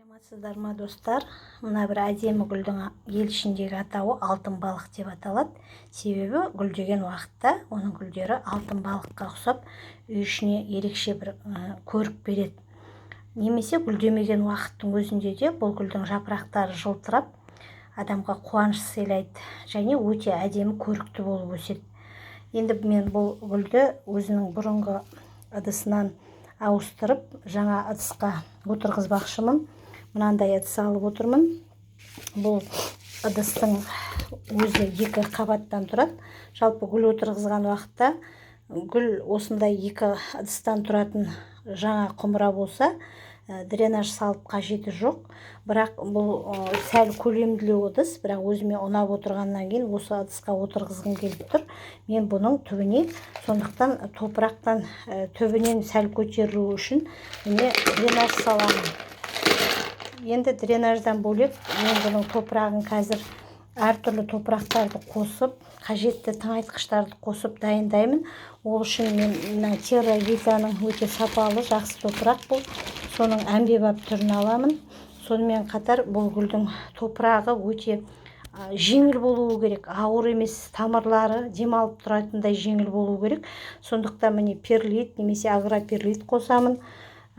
Саламатсыздар ма достар? Мына бір әдемі гүлдің ел ішіндегі атауы алтын балық деп аталады. Себебі гүлдеген уақытта оның гүлдері алтын балыққа ұқсап үй ішіне ерекше бір көрік береді. Немесе гүлдемеген уақыттың өзінде де бұл гүлдің жапырақтары жылтырап адамға қуаныш сыйлайды және өте әдемі көрікті болып өседі. Енді мен бұл гүлді өзінің бұрынғы ыдысынан ауыстырып жаңа ыдысқа отырғызбақшымын. Мынандай ыдыс алып отырмын. Бұл ыдыстың өзі екі қабаттан тұрады. Жалпы гүл отырғызған уақытта гүл осындай екі ыдыстан тұратын жаңа құмыра болса, дренаж салып қажеті жоқ. Бірақ бұл сәл көлемділеу ыдыс, бірақ өзіме ұнап отырғаннан кейін осы ыдысқа отырғызғым келіп тұр. Мен бұның түбіне, сондықтан топырақтан түбінен сәл көтерілу үшін міне дренаж саламын. Енді дренаждан бөлек мен бұның топырағын қазір әртүрлі топырақтарды қосып, қажетті тыңайтқыштарды қосып дайындаймын. Ол үшін мен терровитаның өте сапалы, жақсы топырақ бұл. Соның әмбебап түрін аламын. Сонымен қатар бұл гүлдің топырағы өте жеңіл болуы керек, ауыр емес, тамырлары демалып тұратындай жеңіл болуы керек. Сондықтан міне перлит немесе агроперлит қосамын.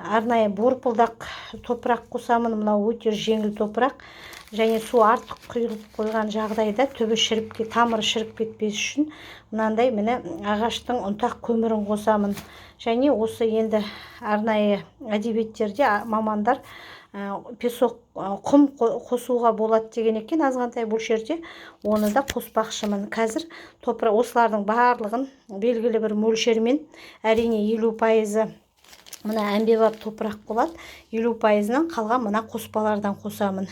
Арнайы борпылдақ топырақ қосамын. Мынау өте жеңіл топырақ. Және су артық құйылып қойған жағдайда түбі тамыры шіріп кетпес үшін мынандай міне ағаштың ұнтақ көмірін қосамын. Және осы енді арнайы әдебиеттерде мамандар песок, құм қосуға болады деген екен, азғантай мөлшерде. Оны да қоспақшымын. Қазір осылардың барлығын белгілі бір мөлшермен, әрине 50% мына әмбебап топырақ болады, 50%-нан қалған мына қоспалардан қосамын.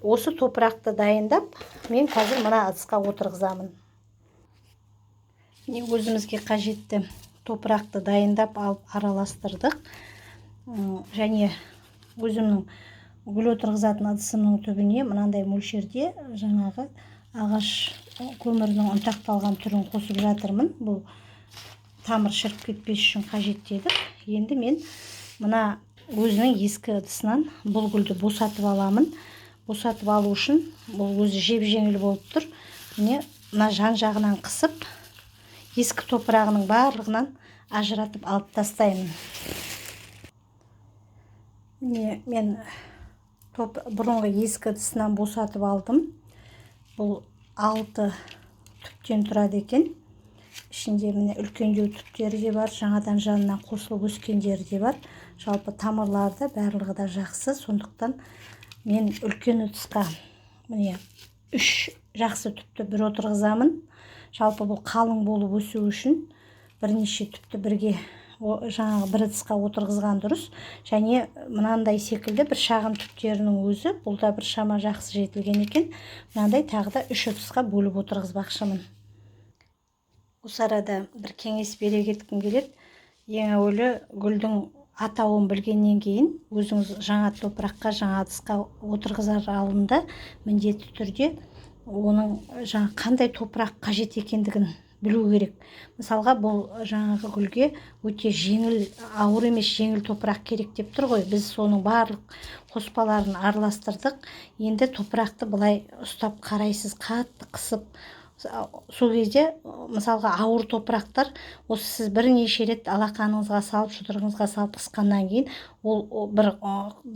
Осы топырақты дайындап, мен қазір мына ыдысқа отырғызамын. Өзімізге қажетті топырақты дайындап алып араластырдық. Және өзімнің гүл отырғызатын ыдысымның түбіне мынандай мөлшерде жаңағы ағаш көмірінің ұнтақталған түрін қосып жатырмын. Бұл тамыр шіріп кетпес үшін қажет дедік. Енді мен мына өзінің ескі ыдысынан бұл гүлді босатып аламын. Босатып алу үшін бұл өзі жеп-жеңіл болып тұр. Мына жан-жағынан қысып, ескі топырағының барлығынан ажыратып алып тастаймын. Мен бұрынғы ескі ыдысынан босатып алдым. Бұл 6 түптен тұрады екен. Ішінде міне үлкендеу түптері де бар, жаңадан жанына қосылып өскендері де бар. Жалпы тамырлары да барлығы да жақсы. Сондықтан мен үлкен ыдысқа міне 3 жақсы түпті бір отырғызамын. Жалпы бұл қалың болып өсу үшін бірнеше түпті бірге жаңағы бір ыдысқа отырғызған дұрыс. Және мынандай секілді бір шағын түптерінің өзі бұл да бір шама жақсы жетілген екен. Мынандай тағы да 3 ыдысқа бөліп отырғызбақшымын. Осы арада бір кеңес бере кеткім келеді. Ең әуелі гүлдің атауын білгеннен кейін өзіңіз жаңа топыраққа, жаңа ыдысқа отырғызар алдында міндетті түрде оның қандай топырақ қажет екендігін білу керек. Мысалға бұл жаңағы гүлге өте жеңіл, ауыр емес жеңіл топырақ керек деп тұр ғой. Біз соның барлық қоспаларын араластырдық. Енді топырақты былай ұстап қарайсыз, қатты қысып. Сол кезде мысалға ауыр топырақтар, осы сіз бірнеше рет алақаныңызға салып, шұдырыңызға салып қысқаннан кейін ол бір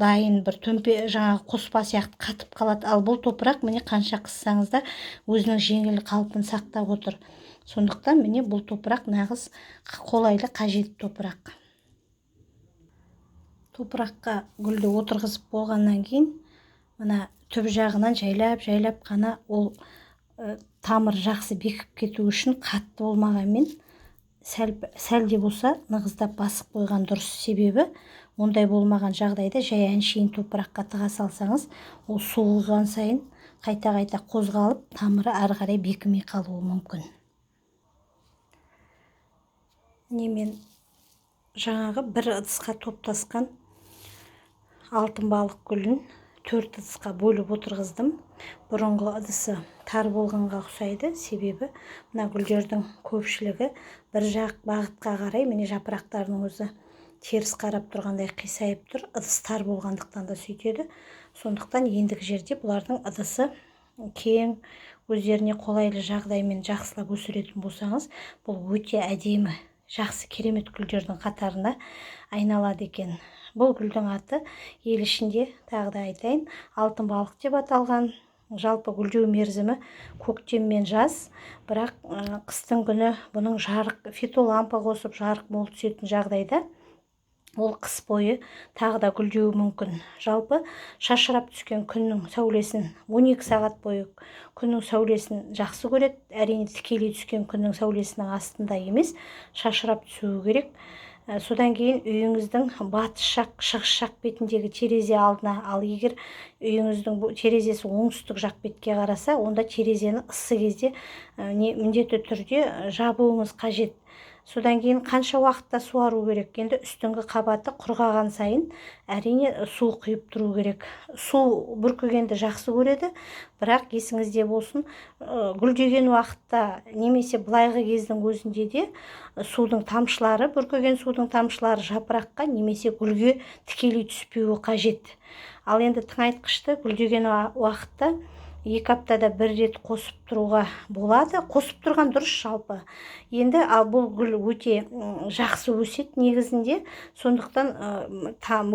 дайын бір төмпе жаңағы қоспа сияқты қатып қалады. Ал бұл топырақ міне қанша қыссаңыз да өзінің жеңіл қалпын сақтап отыр. Сондықтан міне бұл топырақ нағыз қолайлы қажетті топырақ. Топыраққа гүлді отырғызып болғаннан кейін мына түп жағынан жайлап қана ол тамыр жақсы бекіп кету үшін қатты болмағанмен сәл де болса нығыздап басып қойған дұрыс. Себебі ондай болмаған жағдайда жай әншейін топыраққа тыға салсаңыз, ол суылған сайын қайта қозғалып, тамыры ары қарай бекімей қалуы мүмкін. Мен жаңағы бір ыдысқа топтасқан алтын балық гүлін 4 ыдысқа бөліп отырғыздым. Бұрынғы ыдысы тар болғанға ұқсайды. Себебі мына гүлдердің көпшілігі бір жақ бағытқа қарай, міне жапырақтарының өзі теріс қарап тұрғандай қисайып тұр. Ыдыс тар болғандықтан да сөйтеді. Сондықтан ендігі жерде бұлардың ыдысы кең, өздеріне қолайлы жағдаймен жақсылап өсіретін болсаңыз, бұл өте әдемі, жақсы керемет гүлдердің қатарына айналады екен. Бұл гүлдің аты ел ішінде, тағы да айтайын, алтын балық деп аталған. Жалпы гүлдеу мерзімі көктем мен жаз, бірақ қыстың күні бұның жарық, фитолампа қосып жарық мол түсетін жағдайда ол қыс бойы тағы да гүлдеуі мүмкін. Жалпы шашырап түскен күннің сәулесін 12 сағат бойы күннің сәулесін жақсы көреді. Әрине тікелей түскен күннің сәулесінің астында емес, шашырап түсуі керек. Содан кейін үйіңіздің батыс жақ, шығыс жақ бетіндегі терезе алдына, ал егер үйіңіздің терезесі оңтүстік жақ бетке қараса, онда терезені ыссы кезде міндетті түрде жабуыңыз қажет. Содан кейін қанша уақытта суару керек? Енді үстіңгі қабаты құрғаған сайын әрине су құйып тұру керек. Су бүркігенді жақсы көреді, бірақ есіңізде болсын, гүлдеген уақытта немесе былайғы кездің өзінде де судың тамшылары, бүркіген судың тамшылары жапыраққа немесе гүлге тікелей түспеуі қажет. Ал енді тыңайтқышты гүлдеген уақытта 2 аптада 1 рет қосып тұруға болады. Қосып тұрған дұрыс жалпы. Енді бұл гүл өте жақсы өседі негізінде. Сондықтан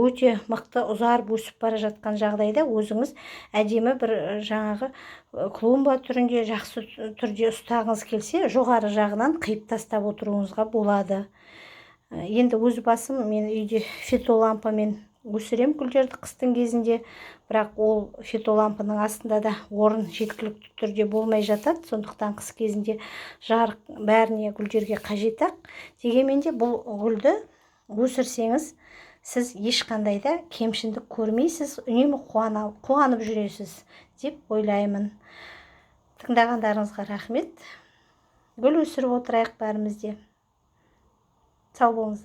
өте мықты ұзарып өсіп бара жатқан жағдайда өзіңіз әдемі бір жаңағы клумба түрінде жақсы түрде ұстағыңыз келсе, жоғары жағынан қиып тастап отыруыңызға болады. Енді өз басым мен үйде фитолампамен өсірем гүлдерді қыстың кезінде, бірақ ол фитолампаның астында да орын жеткілікті түрде болмай жатады. Сондықтан қыс кезінде жарық бәріне гүлдерге қажет ақ. Дегенмен де бұл гүлді өсірсеңіз, сіз ешқандай да кемшіндік көрмейсіз, үнемі қуанып жүресіз деп ойлаймын. Тыңдағандарыңызға рахмет. Гүл өсіріп отырайық бәрімізде. Сау болыңыздар.